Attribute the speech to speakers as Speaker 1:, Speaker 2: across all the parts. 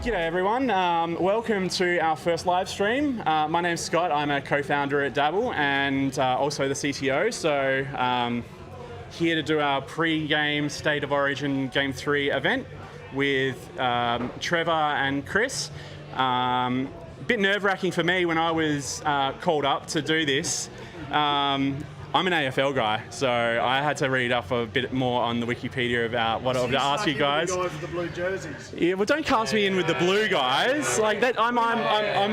Speaker 1: G'day everyone, welcome to our first live stream. My name's Scott, I'm a co-founder at Dabble and also the CTO, so here to do our pre-game State of Origin Game 3 event with Trevor and Chris. A bit nerve-wracking for me when I was called up to do this. I'm an AFL guy, so I had to read up a bit more on the Wikipedia about what I would ask you guys.
Speaker 2: The guys with the blue jerseys.
Speaker 1: Yeah, well, don't cast me in with the blue guys. Like that, I'm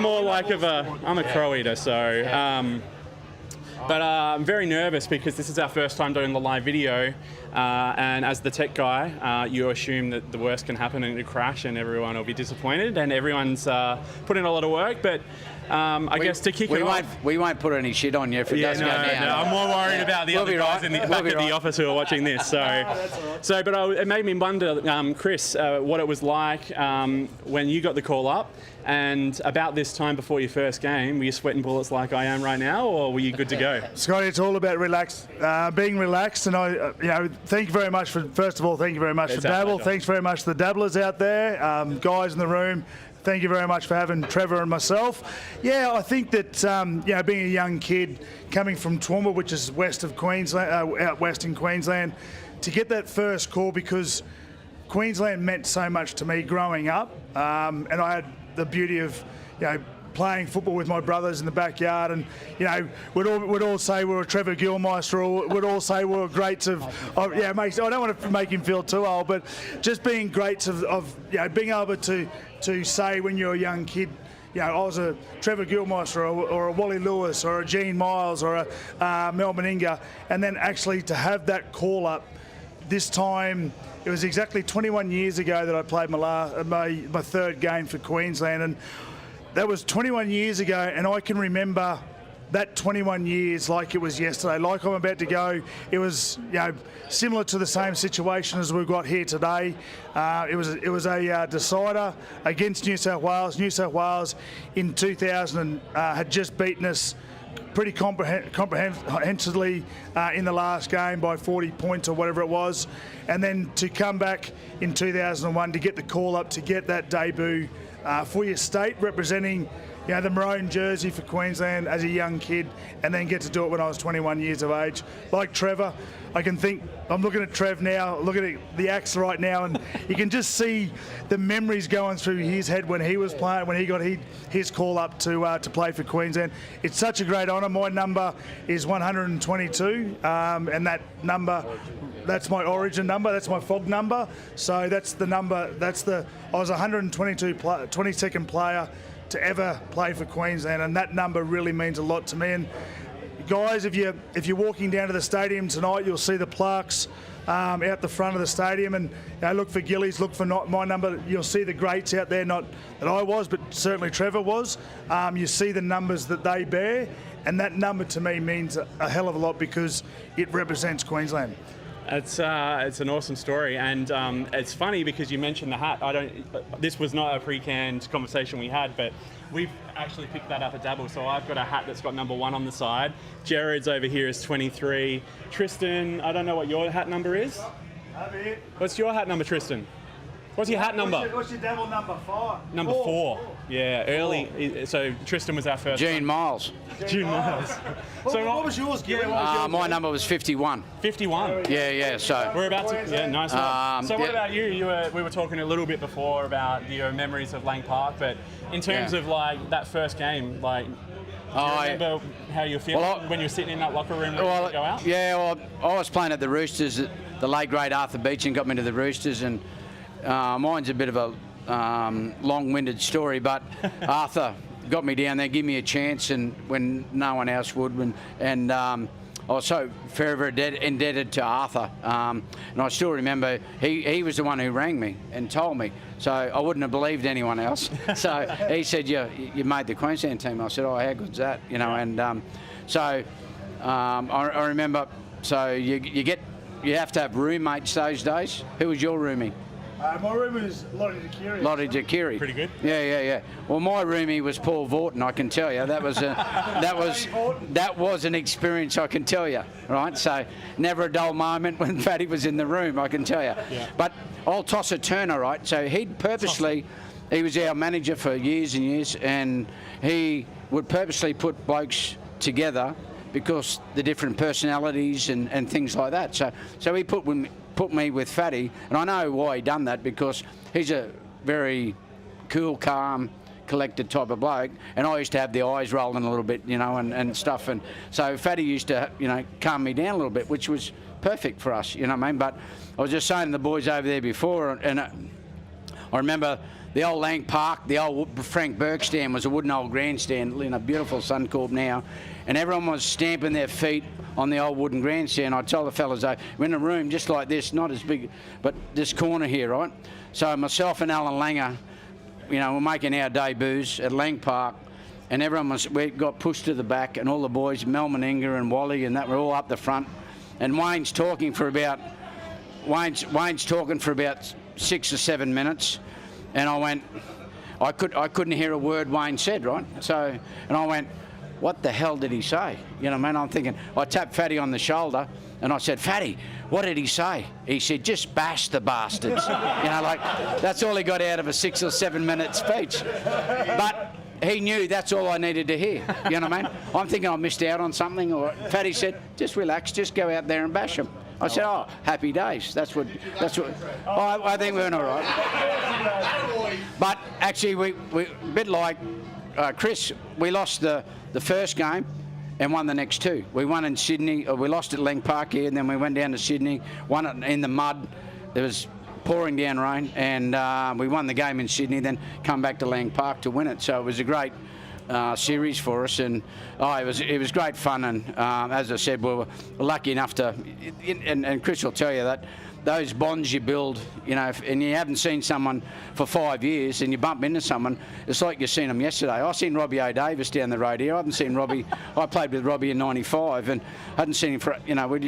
Speaker 1: more like I'm a crow eater, so. But I'm very nervous because this is our first time doing the live video, and as the tech guy, you assume that the worst can happen and it'll crash and everyone will be disappointed, and everyone's put in a lot of work, but I guess to kick it off...
Speaker 3: We won't put any shit on you if it does go down.
Speaker 1: No, I'm more worried about the other guys in the back of the office who are watching this. So, but it made me wonder, Chris, what it was like when you got the call up, and about this time before your first game, were you sweating bullets like I am right now, or were you good to go?
Speaker 2: Scotty, it's all about being relaxed, and thank you very much for, first of all, thank you very much for Dabble. Thanks very much to the dabblers out there, guys in the room. Thank you very much for having Trevor and myself. Yeah, I think that being a young kid coming from Toowoomba, which is west of Queensland, out west in Queensland, to get that first call, because Queensland meant so much to me growing up, and I had the beauty of playing football with my brothers in the backyard, and we'd all say we were Trevor Gillmeister, or we'd all say we were greats of I don't want to make him feel too old, but just being greats of being able to say when you're a young kid, I was a Trevor Gillmeister or a Wally Lewis or a Gene Miles or a Mel Meninga, and then actually to have that call up this time. It was exactly 21 years ago that I played my third game for Queensland, and that was 21 years ago, and I can remember that 21 years like it was yesterday, like I'm about to go. It was similar to the same situation as we've got here today. It was a decider against New South Wales. New South Wales in 2000 had just beaten us pretty comprehensively in the last game by 40 points or whatever it was, and then to come back in 2001 to get the call up to get that debut for your state, representing the maroon jersey for Queensland as a young kid, and then get to do it when I was 21 years of age. Like Trevor, I'm looking at Trev now, looking at the axe right now, and you can just see the memories going through his head when he was playing, when he got his call up to play for Queensland. It's such a great honour. My number is 122, and that number, that's my origin number, that's my FOG number. So that's the number, I was 22nd player to ever play for Queensland, and that number really means a lot to me. And guys, if you're walking down to the stadium tonight, you'll see the plaques out the front of the stadium, and look for Gillies, look for my number. You'll see the greats out there, not that I was, but certainly Trevor was. You see the numbers that they bear, and that number to me means a hell of a lot because it represents Queensland.
Speaker 1: It's an awesome story, and it's funny because you mentioned the hat. This was not a pre-canned conversation we had, but we've actually picked that up at Dabble. So I've got a hat that's got number 1 on the side. Jared's over here is 23. Tristan, I don't know what your hat number is. What's your hat number, Tristan? What's your hat number?
Speaker 2: What's your Dabble number? 5.
Speaker 1: Number 4. Yeah, early. So Tristan was our first.
Speaker 3: Gene Miles.
Speaker 1: Gene Miles.
Speaker 2: So what was yours, Gary?
Speaker 3: My number was 51.
Speaker 1: 51.
Speaker 3: Yeah. So
Speaker 1: we're about to. Yeah, nice one. So what about you? We were talking a little bit before about your memories of Lang Park, but in terms of like that first game, like. Do you remember how you were feeling when you were sitting in that locker room ready to go out?
Speaker 3: Yeah, well, I was playing at the Roosters. The late great Arthur Beeching got me to the Roosters, and mine's a bit of a long-winded story, but Arthur got me down there, give me a chance, and when no one else would, and I was so forever indebted to Arthur, and I still remember he was the one who rang me and told me, so I wouldn't have believed anyone else. So he said, you made the Queensland team. I said, oh, how good's that, and so I remember, so you have to have roommates those days. Who was your roomie?
Speaker 2: My roomie was Lottie Dakiri.
Speaker 3: Lottie Dakiri.
Speaker 1: Pretty good.
Speaker 3: Yeah. Well, my roomie was Paul Vorton. I can tell you that was an experience. I can tell you, right? So never a dull moment when Fatty was in the room. I can tell you.
Speaker 1: Yeah.
Speaker 3: But I'll toss a Turner, right? So he'd purposely he was our manager for years and years, and he would purposely put blokes together because the different personalities and things like that. So he put me with Fatty, and I know why he done that, because he's a very cool, calm, collected type of bloke, and I used to have the eyes rolling a little bit, you know, and stuff, and so Fatty used to, you know, calm me down a little bit, which was perfect for us, you know what I mean? But I was just saying to the boys over there before, and I remember the old Lang Park, the old Frank Burke stand was a wooden old grandstand, you know, beautiful Suncorp now, and everyone was stamping their feet on the old wooden grandstand. I tell the fellas, we're in a room just like this, not as big, but this corner here, right? So myself and Alan Langer, you know, we're making our debuts at Lang Park, and we got pushed to the back, and all the boys, Mel Meninga and Wally and that, were all up the front, and Wayne's talking for about 6 or 7 minutes, and I couldn't hear a word Wayne said, right? So, and I went, what the hell did he say? You know what I mean? I'm thinking, I tapped Fatty on the shoulder, and I said, Fatty, what did he say? He said, just bash the bastards. You know, like, that's all he got out of a 6 or 7 minute speech. But he knew that's all I needed to hear. You know what I mean? I'm thinking I missed out on something, or Fatty said, just relax, just go out there and bash them. I said, oh, happy days. That's what. I think we're all right. But actually, we a bit like Chris, we lost the first game and won the next two. We won in Sydney, or we lost at Lang Park here, and then we went down to Sydney, won it in the mud. It was pouring down rain, and we won the game in Sydney, then come back to Lang Park to win it. So it was a great series for us, and it was great fun. And as I said, we were lucky enough to, and Chris will tell you that those bonds you build, you know, and you haven't seen someone for 5 years, and you bump into someone, it's like you've seen them yesterday. I seen Robbie O'Davis down the road here. I haven't seen Robbie. I played with Robbie in '95, and hadn't seen him for, you know,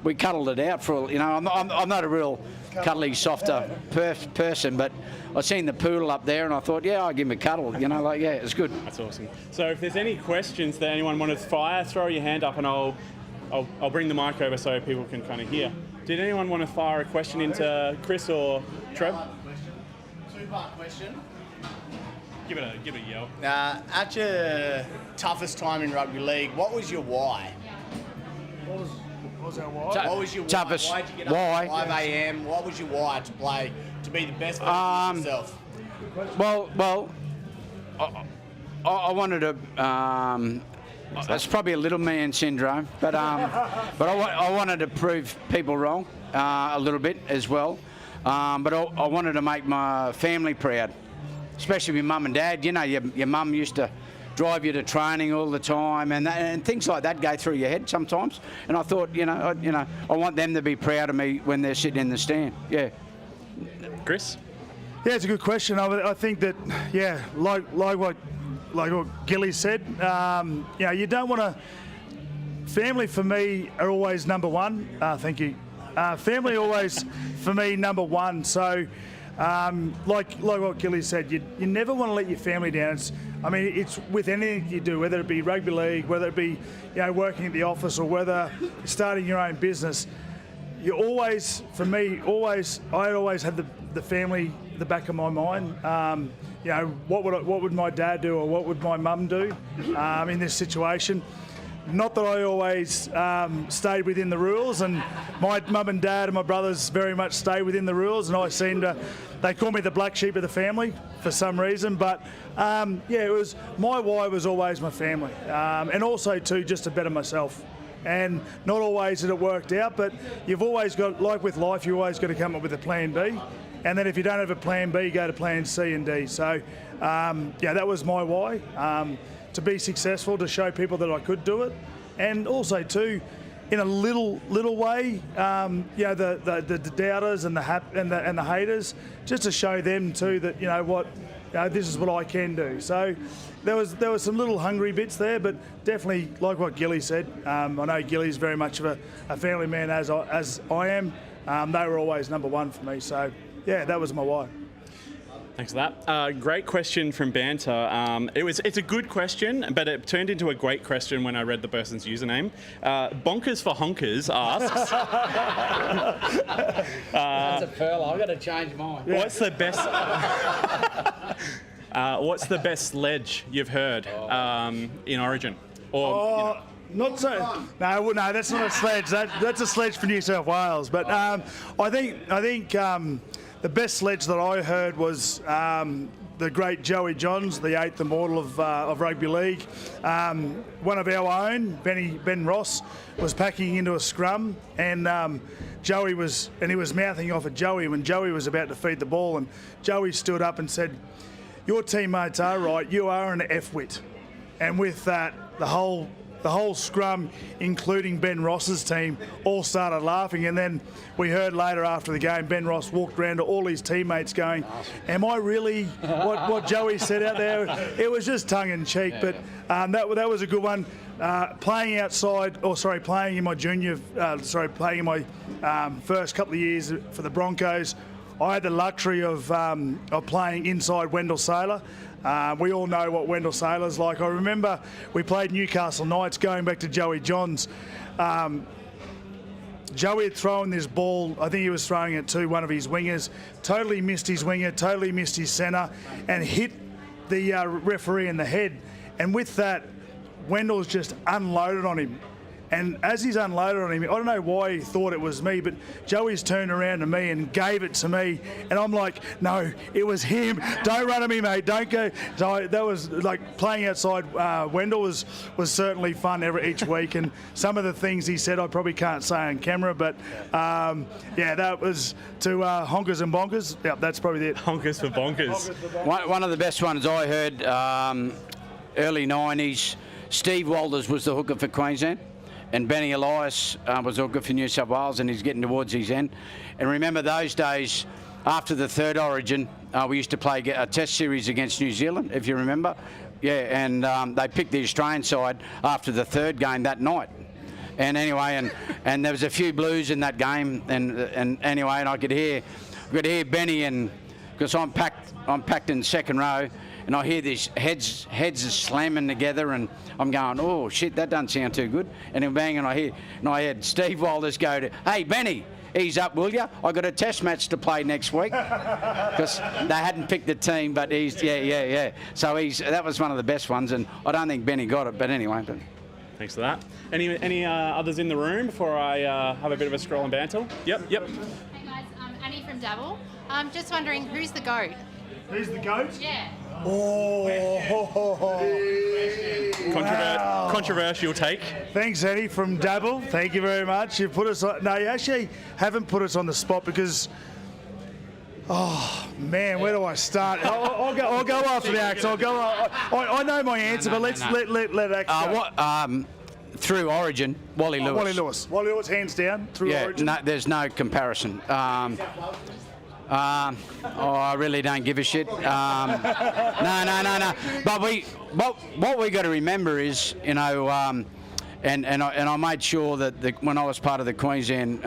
Speaker 3: we cuddled it out for, you know. I'm not a real cuddly, softer person, but I seen the poodle up there, and I thought, yeah, I'll give him a cuddle, you know, like, yeah, it's good.
Speaker 1: That's awesome. So if there's any questions that anyone wanted to fire, throw your hand up, and I'll bring the mic over so people can kind of hear. Did anyone want to fire a question into Chris or Trev?
Speaker 4: Two-part question.
Speaker 1: Give it a yell.
Speaker 4: At your toughest time in rugby league, what was your why?
Speaker 2: What was our why?
Speaker 4: What was your
Speaker 3: toughest
Speaker 4: why? Why'd you get up at 5 a.m? What was your why to play, to be the best version of yourself?
Speaker 3: Well, I wanted to. It's probably a little man syndrome, but I wanted to prove people wrong a little bit as well. But I wanted to make my family proud, especially my mum and dad. You know, your mum used to drive you to training all the time, and things like that go through your head sometimes. And I thought, I want them to be proud of me when they're sitting in the stand. Yeah.
Speaker 1: Chris?
Speaker 2: Yeah, it's a good question. I think that, yeah, like what Gilly said, you don't want to. Family for me are always number one. Thank you. Family always for me number one. So, like what Gilly said, you never want to let your family down. It's with anything you do, whether it be rugby league, whether it be working at the office, or whether starting your own business. You always, for me, I always had the family at the back of my mind. What would my dad do, or what would my mum do in this situation? Not that I always stayed within the rules, and my mum and dad and my brothers very much stay within the rules, and they call me the black sheep of the family for some reason, but it was, my why was always my family, and also too, just to better myself. And not always did it worked out, but you've always got, like with life, you always got to come up with a plan B. And then if you don't have a plan B, go to plan C and D. So, that was my why, to be successful, to show people that I could do it. And also, too, in a little way, the doubters and the haters, just to show them, too, that, this is what I can do. So there was some little hungry bits there, but definitely, like what Gilly said, I know Gilly's very much of a family man as I am. They were always number one for me. So, yeah, that was my why.
Speaker 1: Thanks for that. Great question from Banter. It's a good question, but it turned into a great question when I read the person's username. Bonkers for Honkers asks,
Speaker 3: That's a pearl. I've got to change mine.
Speaker 1: what's the best? What's the best sledge you've heard in Origin? Or
Speaker 2: Not so. No, that's not a sledge. That's a sledge for New South Wales. But I think the best sledge that I heard was the great Joey Johns, the 8th immortal of rugby league. One of our own, Ben Ross, was packing into a scrum, and he was mouthing off at Joey when Joey was about to feed the ball, and Joey stood up and said, "Your teammates are right. You are an F-wit." And with that, the whole scrum, including Ben Ross's team, all started laughing. And then we heard later after the game, Ben Ross walked around to all his teammates going, "Am I really what Joey said out there?" It was just tongue in cheek, but that was a good one. Playing in my first couple of years for the Broncos, I had the luxury of playing inside Wendell Sailor. We all know what Wendell Sailor's like. I remember we played Newcastle Knights, going back to Joey Johns. Joey had thrown this ball, I think he was throwing it to one of his wingers, totally missed his winger, totally missed his centre, and hit the referee in the head. And with that, Wendell's just unloaded on him. And as he's unloaded on him, I don't know why he thought it was me, but Joey's turned around to me and gave it to me. And I'm like, "No, it was him. Don't run at me, mate. Don't go." So that was like playing outside. Wendell was certainly fun each week. And some of the things he said I probably can't say on camera, but that was to Honkers and Bonkers. Yep, that's probably it.
Speaker 1: Honkers for Bonkers.
Speaker 3: One of the best ones I heard, early 90s, Steve Walters was the hooker for Queensland. And Benny Elias was all good for New South Wales, and he's getting towards his end. And remember those days, after the third Origin, we used to play a test series against New Zealand, if you remember. Yeah, and they picked the Australian side after the third game that night. And anyway, and there was a few Blues in that game, and anyway, and I could hear Benny, and because I'm packed in second row, and I hear these heads are slamming together, and I'm going, "Oh shit, that doesn't sound too good." And then bang, and I had Steve Walters go to, "Hey Benny, ease up, will ya? I got a test match to play next week," because they hadn't picked the team, but yeah. So that was one of the best ones, and I don't think Benny got it, but anyway.
Speaker 1: Thanks for that. Any others in the room before I have a bit of a scroll and banter? Yep.
Speaker 5: Hey guys, Annie from Dabble. Just wondering, who's the GOAT?
Speaker 2: Who's the GOAT?
Speaker 5: Yeah.
Speaker 2: Oh,
Speaker 1: Controversial take.
Speaker 2: Thanks, Eddie from Dabble. Thank you very much. You put us on. No, you actually haven't put us on the spot because. Oh man, where do I start? I'll go after the Axe. I know my answer, but let's let Axe go.
Speaker 3: Through Origin, Wally Lewis.
Speaker 2: Wally Lewis, hands down. Through Origin.
Speaker 3: No, there's no comparison. I really don't give a shit. No. But what we got to remember is, and I made sure that when I was part of the Queensland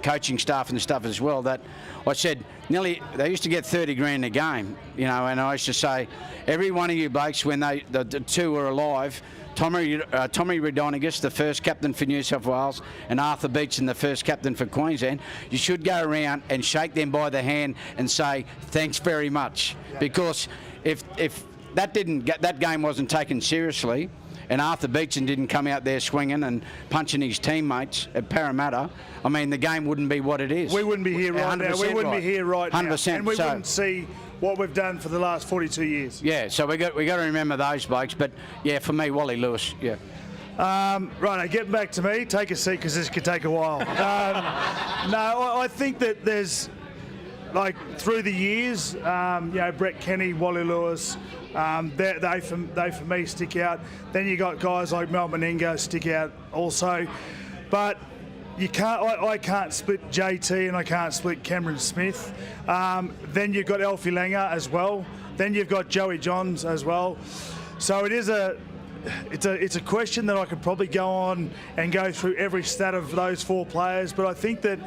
Speaker 3: coaching staff and stuff as well, that I said they used to get 30 grand a game, and I used to say, every one of you blokes, when the two were alive, Tommy Radonigas, the first captain for New South Wales, and Arthur Beetson, the first captain for Queensland, you should go around and shake them by the hand and say thanks very much. Because if that game wasn't taken seriously, and Arthur Beetson didn't come out there swinging and punching his teammates at Parramatta, I mean, the game wouldn't be what it is.
Speaker 2: We wouldn't be here right now. We wouldn't be here right now.
Speaker 3: 100%.
Speaker 2: And we wouldn't see what we've done for the last 42 years.
Speaker 3: Yeah, so we got to remember those blokes. But yeah, for me, Wally Lewis. Yeah.
Speaker 2: Right, getting back to me. Take a seat because this could take a while. I think that there's, through the years, Brett Kenny, Wally Lewis, they for me stick out. Then you got guys like Mel Meningo stick out also, but you can't. I can't split JT and I can't split Cameron Smith. Then you've got Alfie Langer as well. Then you've got Joey Johns as well. So it's a question that I could probably go on and go through every stat of those four players. But I think that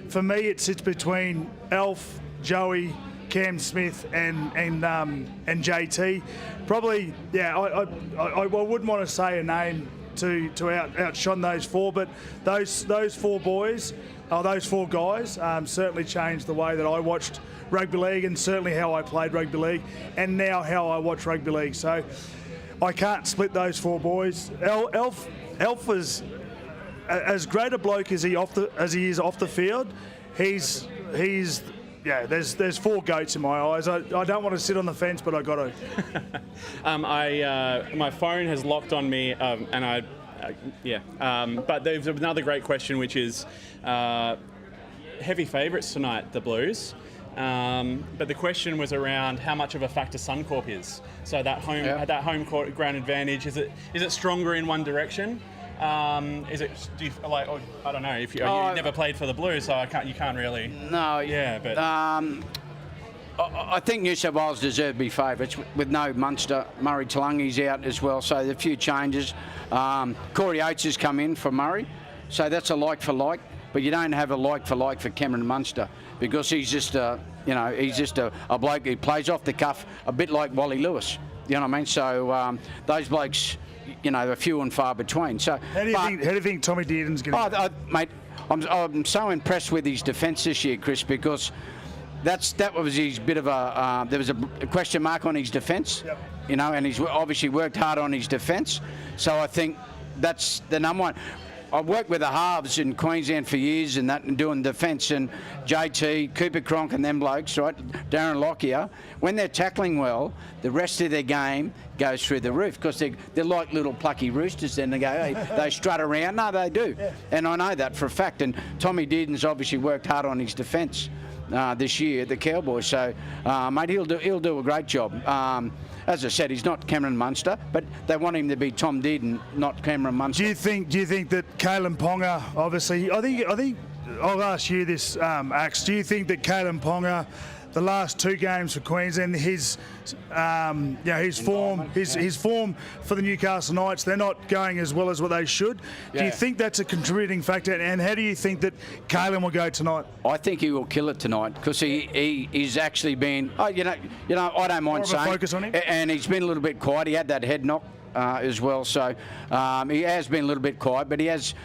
Speaker 2: for me it sits between Alf, Joey, Cam Smith and JT. Probably, yeah. I wouldn't want to say a name to outshine those four, but those four boys, those four guys, certainly changed the way that I watched rugby league, and certainly how I played rugby league, and now how I watch rugby league. So I can't split those four boys. Elf is as great a bloke as he is off the field. He's yeah. There's four goats in my eyes. I don't want to sit on the fence, but I got to.
Speaker 1: My phone has locked on me, and but there's another great question, which is heavy favourites tonight, the Blues. But the question was around how much of a factor Suncorp is. So that home court ground advantage, is it stronger in one direction? I don't know, if you never played for the Blues, so you can't really. No. Yeah, but.
Speaker 3: I think New South Wales deserve to be favourites with no Munster. Murray Talangi's out as well, so there are a few changes. Corey Oates has come in for Murray, so that's a like for like. But you don't have a like for like for Cameron Munster, because he's just a bloke who plays off the cuff, a bit like Wally Lewis. You know what I mean? So those blokes, are few and far between. So
Speaker 2: how do you think Tommy Dearden's going to?
Speaker 3: Mate, I'm so impressed with his defence this year, Chris, because that was his bit of a. There was a question mark on his defence, and he's obviously worked hard on his defence. So I think that's the number one. I've worked with the halves in Queensland for years and doing defence, and JT, Cooper Cronk and them blokes, right, Darren Lockyer, when they're tackling well, the rest of their game goes through the roof, because they're like little plucky roosters. Then they strut around. No, they do. Yeah. And I know that for a fact. And Tommy Dearden's obviously worked hard on his defence this year at the Cowboys. So, mate, he'll do a great job. As I said, he's not Cameron Munster, but they want him to be Tom Dearden, not Cameron Munster.
Speaker 2: Do you think that Kalen Ponga, obviously, I think I'll ask you this, Axe. Do you think that Kalen Ponga, the last two games for Queensland, his form for the Newcastle Knights, they're not going as well as what they should. Yeah. Do you think that's a contributing factor? And how do you think that Kalen will go tonight?
Speaker 3: I think he will kill it tonight, because he's actually been. I don't mind saying.
Speaker 2: Focus on him.
Speaker 3: And he's been a little bit quiet. He had that head knock as well, so he has been a little bit quiet. But he has.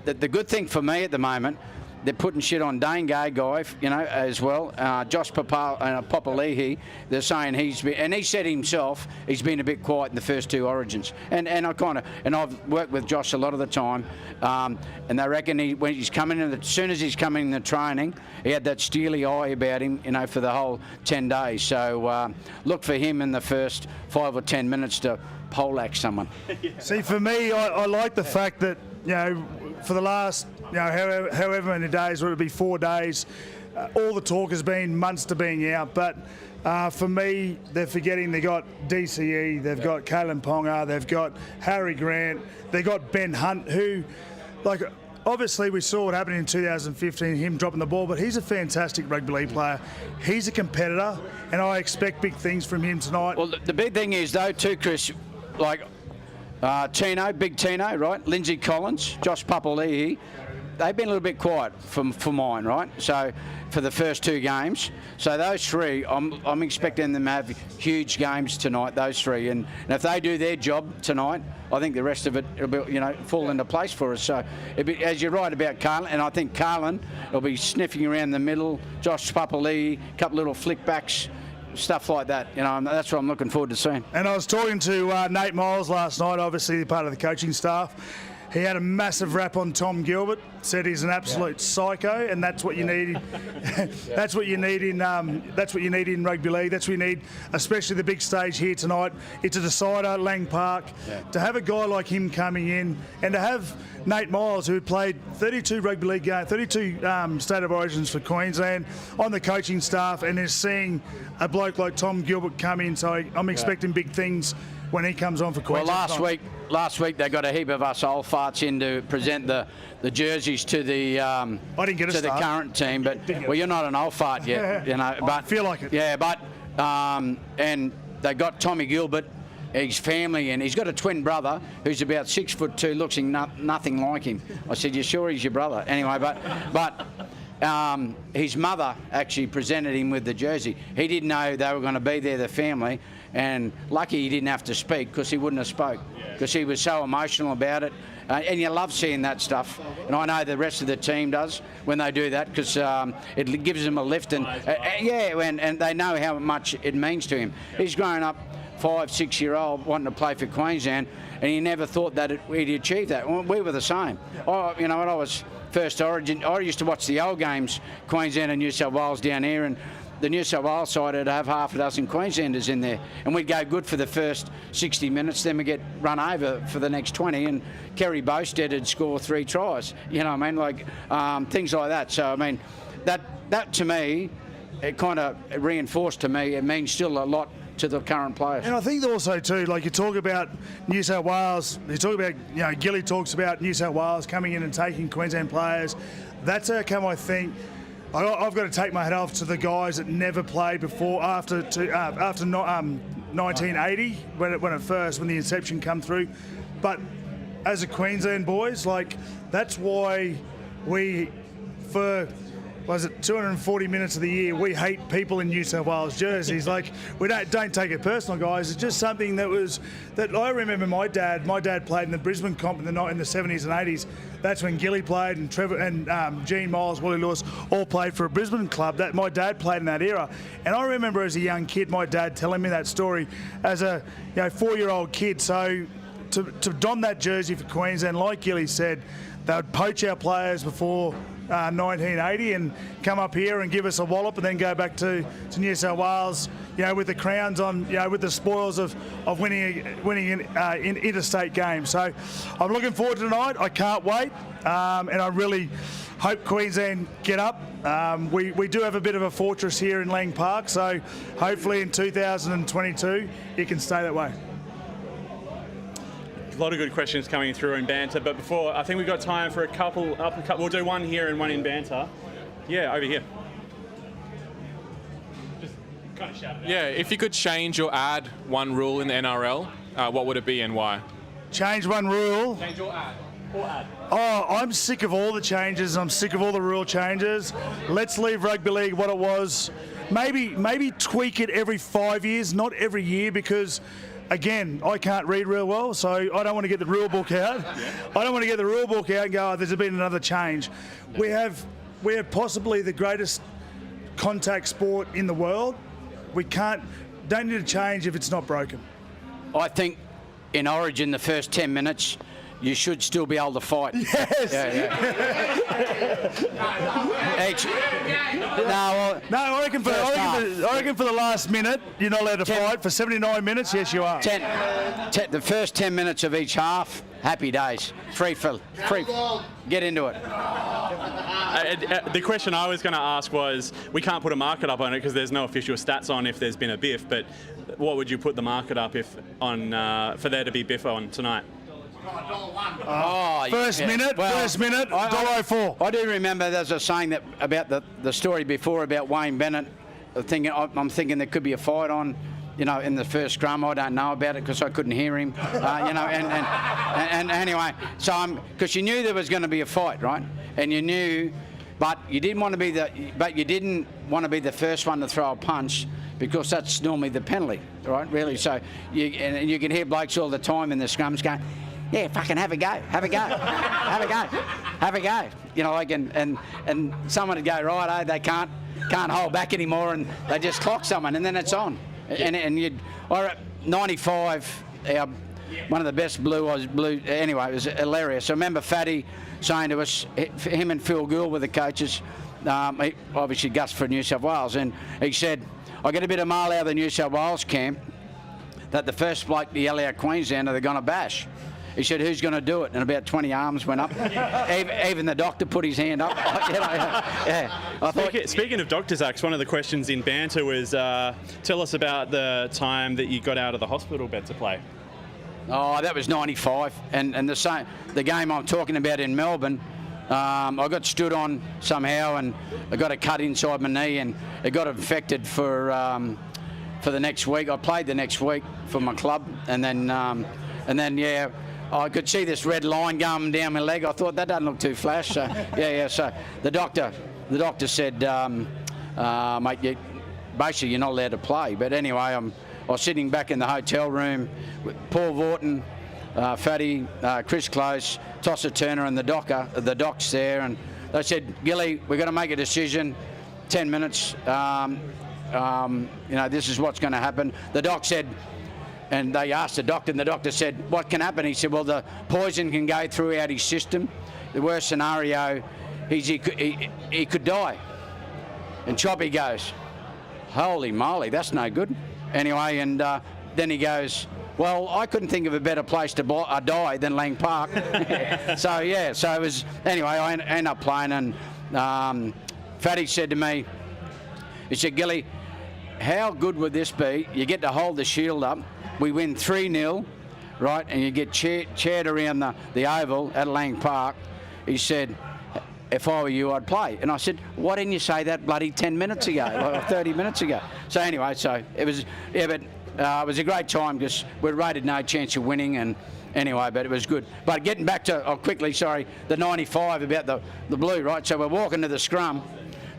Speaker 3: The good thing for me at the moment, they're putting shit on Dane Guy, as well. Josh Papali'i, they're saying he said himself he's been a bit quiet in the first two Origins. And I've worked with Josh a lot of the time, and they reckon as soon as he's coming in the training, he had that steely eye about him, for the whole 10 days. So look for him in the first 5 or 10 minutes to poleaxe someone.
Speaker 2: See, for me, I like the fact that, for the last, however many days, whether it be 4 days, all the talk has been Munster being out. But for me, they're forgetting they got DCE, they've got Kalen Ponga, they've got Harry Grant, they've got Ben Hunt, who, obviously we saw what happened in 2015, him dropping the ball, but he's a fantastic rugby league player. He's a competitor, and I expect big things from him tonight.
Speaker 3: Well, the big thing is, though, too, Chris, Tino, Big Tino, right? Lindsay Collins, Josh Papali'i, they've been a little bit quiet for mine, right? So for the first two games. So those three, I'm expecting them to have huge games tonight, those three. And if they do their job tonight, I think the rest of it will be, fall into place for us. So as you're right about Carlin, and I think Carlin will be sniffing around the middle, Josh Papali'i, a couple little flick backs, stuff like that, that's what I'm looking forward to seeing.
Speaker 2: And I was talking to Nate Miles last night, obviously part of the coaching staff. He had a massive rap on Tom Gilbert, said he's an absolute psycho, and that's what you need. That's what you need in. That's what you need in rugby league. That's what you need, especially the big stage here tonight. It's a decider, Lang Park. Yeah. To have a guy like him coming in, and to have Nate Miles, who played 32 rugby league games, 32 state of origins for Queensland, on the coaching staff, and is seeing a bloke like Tom Gilbert come in. So I'm expecting big things when he comes on for Queensland.
Speaker 3: Well, last week they got a heap of us old farts in to present the jerseys to the the current team, but you're not an old fart yet, but
Speaker 2: I feel like it.
Speaker 3: Yeah, but and they got Tommy Gilbert, his family, and he's got a twin brother who's about 6'2", looking nothing like him. I said, "You sure he's your brother?" Anyway, but his mother actually presented him with the jersey. He didn't know they were going to be there, the family, and lucky he didn't have to speak because he wouldn't have spoke because he was so emotional about it. And you love seeing that stuff, and I know the rest of the team does when they do that because it gives them a lift, and and they know how much it means to him. He's grown up 5, 6 year old wanting to play for Queensland, and he never thought that he'd achieve that. We were the same. When I was first Origin, I used to watch the old games, Queensland and New South Wales down here, and the New South Wales side would have half a dozen Queenslanders in there, and we'd go good for the first 60 minutes, then we get run over for the next 20, and Kerry Bowstead would score 3 tries. You know what I mean? Like things like that. So I mean, that to me, it kind of reinforced to me. It means still a lot to the current players.
Speaker 2: And I think also too, like you talk about New South Wales, you talk about, Gilly talks about New South Wales coming in and taking Queensland players. That's how come I think I've got to take my hat off to the guys that never played before after 1980 when the inception come through. But as a Queensland boys, like that's why we for 240 minutes of the year, we hate people in New South Wales jerseys. Like we don't take it personal, guys. It's just something that I remember. My dad played in the Brisbane comp in the 70s and 80s. That's when Gilly played, and Trevor and Gene Miles, Wally Lewis all played for a Brisbane club. That my dad played in that era, and I remember as a young kid, my dad telling me that story as a 4-year-old kid. So to don that jersey for Queensland, like Gilly said, they would poach our players before 1980 and come up here and give us a wallop and then go back to New South Wales, with the crowns on, with the spoils of winning in interstate games. So I'm looking forward to tonight. I can't wait, and I really hope Queensland get up. We do have a bit of a fortress here in Lang Park, so hopefully in 2022 it can stay that way.
Speaker 1: A lot of good questions coming through in banter, but before, I think we've got time for a couple. We'll do one here and one in banter. Yeah, over here. Just kind of shout it out.
Speaker 6: Yeah, if you could change or add one rule in the NRL, what would it be and why?
Speaker 2: Change one rule.
Speaker 1: Change or add.
Speaker 2: Oh, I'm sick of all the changes. I'm sick of all the rule changes. Let's leave rugby league what it was. Maybe tweak it every 5 years, not every year, because again, I can't read real well, so I don't want to get the rule book out. I don't want to get the rule book out and go, there's been another change. We have possibly the greatest contact sport in the world. Don't need to change if it's not broken.
Speaker 3: I think in Origin, the first 10 minutes, you should still be able to fight.
Speaker 2: Yes. I reckon for the last minute, you're not allowed to fight. For 79 minutes, yes, you are.
Speaker 3: The first 10 minutes of each half, happy days. Free. Get into it.
Speaker 1: The question I was going to ask was, we can't put a market up on it because there's no official stats on if there's been a biff, but what would you put the market up for there to be biff on tonight?
Speaker 2: First minute, $1.04.
Speaker 3: I do remember there's a saying that about the story before about Wayne Bennett. I'm thinking there could be a fight on, in the first scrum. I don't know about it because I couldn't hear him, and anyway, so because you knew there was going to be a fight, right? And you knew, but you didn't want to be the first one to throw a punch, because that's normally the penalty, right? Really. So you can hear blokes all the time in the scrums going, yeah, fucking have a go. And someone would go, right, they can't hold back anymore, and they just clock someone, and then it's on. And 95, one of the best blue. Anyway, it was hilarious. I remember Fatty saying to us, him and Phil Gould were the coaches, obviously Gus for New South Wales, and he said, I get a bit of mail out of the New South Wales camp that the first bloke to yell out Queensland they're going to bash. He said, who's going to do it? And about 20 arms went up. Even the doctor put his hand up.
Speaker 1: Speaking of doctors, Axe, one of the questions in banter was, tell us about the time that you got out of the hospital bed to play.
Speaker 3: Oh, that was 95. And the game I'm talking about in Melbourne, I got stood on somehow, and I got a cut inside my knee, and it got infected for the next week. I played the next week for my club, and then I could see this red line going down my leg. I thought that doesn't look too flash. So yeah. So the doctor said, mate, basically you're not allowed to play. But anyway, I was sitting back in the hotel room with Paul Vorton, Fatty, Chris Close, Tosser Turner, and the doc's there, and they said, Gilly, we've got to make a decision. 10 minutes. This is what's going to happen. The doc said. And they asked the doctor, and the doctor said, what can happen? He said, well, the poison can go throughout his system. The worst scenario is he could die. And Choppy goes, holy moly, that's no good. Anyway, and then he goes, well, I couldn't think of a better place to die than Lang Park. So it was, anyway, I ended up playing, and Fatty said to me, he said, Gilly, how good would this be? You get to hold the shield up. We win 3-0, right, and you get chaired around the oval at Lang Park. He said, if I were you, I'd play. And I said, why didn't you say that bloody 10 minutes ago, or 30 minutes ago? So anyway, it was, but it was a great time because we rated no chance of winning, and anyway, but it was good. But getting back to, the 95 about the blue, right? So we're walking to the scrum.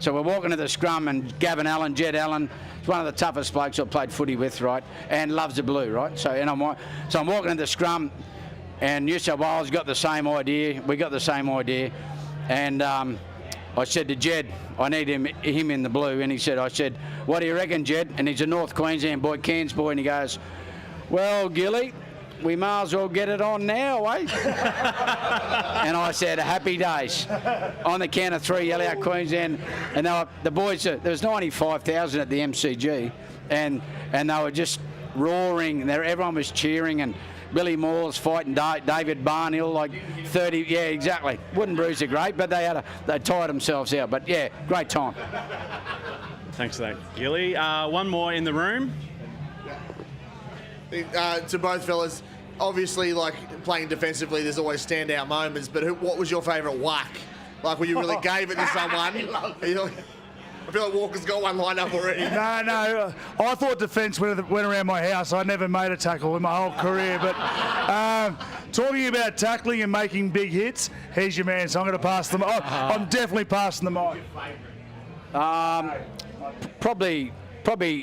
Speaker 3: And Gavin Allen, Jed Allen, is one of the toughest blokes I've played footy with, right? And loves the blue, right? So I'm walking to the scrum, and New South Wales got the same idea. We got the same idea, and I said to Jed, I need him in the blue, and I said, what do you reckon, Jed? And he's a North Queensland boy, Cairns boy, and he goes, well, Gilly, we may as well get it on now, eh? And I said, happy days. On the count of 3, yell out Queensland. And the boys, there was 95,000 at the MCG, and they were just roaring. Everyone was cheering, and Billy Moore's fighting David Barnhill, like 30. Yeah, exactly. Wooden Brews are great, but they tired themselves out. But yeah, great time.
Speaker 1: Thanks for that, Gilly. One more in the room.
Speaker 4: To both fellas, obviously, like playing defensively, there's always standout moments. But what was your favourite whack? Like when you really gave it to someone? I feel like Walker's got one lined up already.
Speaker 2: No. I thought defence went around my house. I never made a tackle in my whole career. But talking about tackling and making big hits, here's your man. So I'm going to pass them. I'm definitely passing them on.
Speaker 3: Probably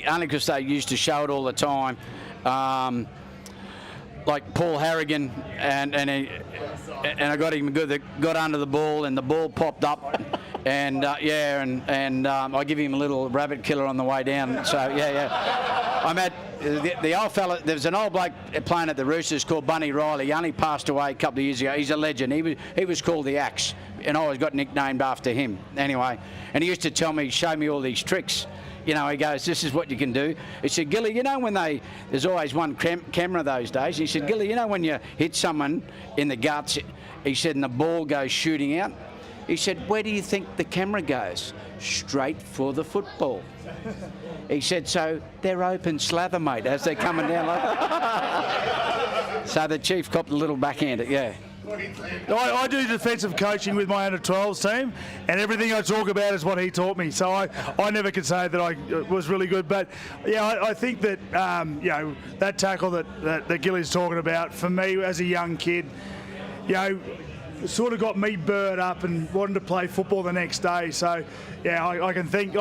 Speaker 3: only because they used to show it all the time. Like Paul Harrigan, and I got him good. Got under the ball, and the ball popped up, and I give him a little rabbit killer on the way down. So I'm at the old fella. There was an old bloke playing at the Roosters called Bunny Riley. He only passed away a couple of years ago. He's a legend. He was called the Axe, and I always got nicknamed after him. Anyway, and he used to tell me, show me all these tricks. He goes, this is what you can do. He said, Gilly, when there's always one camera those days. He said, Gilly, when you hit someone in the guts, he said, and the ball goes shooting out. He said, where do you think the camera goes? Straight for the football. He said, so they're open slather, mate, as they're coming down. So the chief copped a little backhand, yeah.
Speaker 2: I do defensive coaching with my under-12s team, and everything I talk about is what he taught me. So I never could say that I was really good. But, yeah, I think that, that tackle that Gilly's talking about, for me as a young kid, sort of got me burred up and wanted to play football the next day. So, yeah, I can thank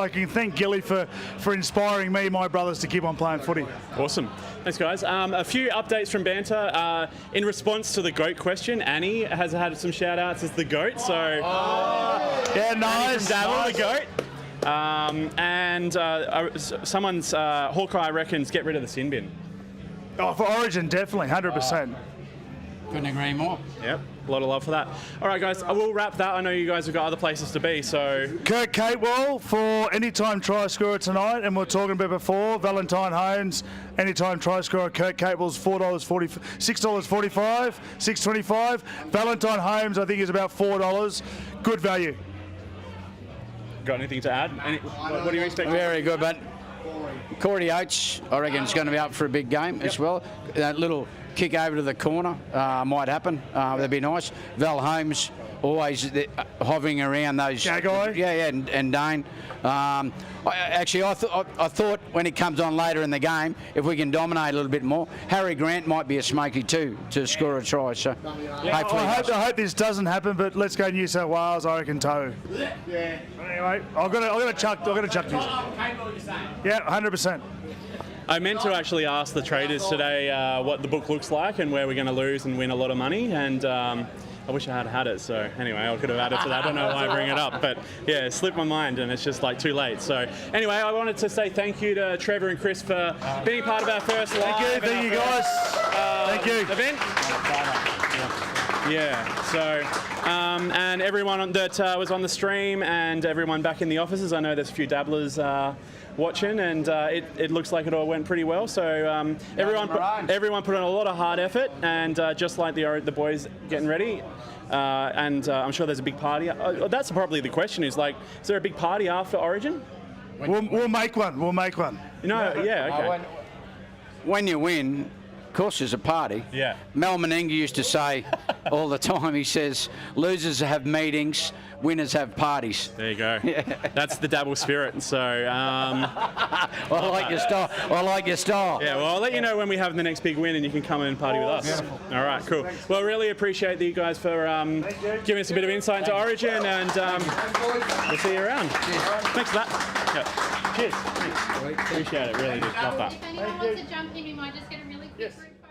Speaker 2: Gilly for inspiring me, my brothers, to keep on playing footy.
Speaker 1: Awesome. Thanks, guys. A few updates from Banter. In response to the GOAT question, Annie has had some shout-outs as the GOAT. So,
Speaker 2: yeah, nice.
Speaker 1: Dabble,
Speaker 2: nice.
Speaker 1: The GOAT. Someone's Hawkeye reckons get rid of the sin bin.
Speaker 2: Oh, for Origin, definitely, 100%.
Speaker 3: Couldn't agree more.
Speaker 1: Yep, a lot of love for that. All right, guys, I will wrap that. I know you guys have got other places to be, so...
Speaker 2: Kurt Catewell for anytime try scorer tonight, and we're talking about before, Valentine Holmes, anytime try scorer, Kurt Catewell's $6.45, $6.25. Valentine Holmes, I think, is about $4. Good value.
Speaker 1: Got anything to add? What do you expect?
Speaker 3: Very good, but Corey Oates, I reckon, is going to be up for a big game as well. That little kick over to the corner might happen. That'd be nice. Val Holmes, always hovering around those.
Speaker 2: Gagai?
Speaker 3: Yeah, and Dane. I thought when he comes on later in the game, if we can dominate a little bit more, Harry Grant might be a smoky too to score a try. So hopefully,
Speaker 2: I hope this doesn't happen, but let's go New South Wales. I reckon toe. Yeah. Anyway, I've got to chuck this. Yeah, 100%.
Speaker 1: I meant to actually ask the traders today what the book looks like and where we're going to lose and win a lot of money, and I wish I had had it. So anyway, I could have added to that. I don't know why I bring it up, but yeah, it slipped my mind and it's just like too late. So anyway, I wanted to say thank you to Trevor and Chris for being part of our first live.
Speaker 2: Thank you guys. Thank you.
Speaker 1: Event. Yeah. So and everyone that was on the stream and everyone back in the offices. I know there's a few dabblers watching, and it looks like it all went pretty well. So everyone put in a lot of hard effort, and just like the boys getting ready, and I'm sure there's a big party. That's probably the question: is there a big party after Origin?
Speaker 2: We'll make one. We'll make one.
Speaker 1: Okay.
Speaker 3: When you win, of course, there's a party.
Speaker 1: Yeah.
Speaker 3: Mel Meninga used to say all the time, he says, losers have meetings, winners have parties.
Speaker 1: There you go. Yeah. That's the Dabble spirit. So.
Speaker 3: I like your style. I like your style.
Speaker 1: Yeah, well, I'll let you know when we have the next big win and you can come in and party with us. Beautiful. All right, cool. Well, really appreciate you guys for giving us a bit of insight into Origin, and we'll see you around. Cheers. Thanks for that. Yeah. Cheers. Thanks. Appreciate it. Really do. Love that.
Speaker 5: If anyone wants to jump in, we might just get a really quick group photo.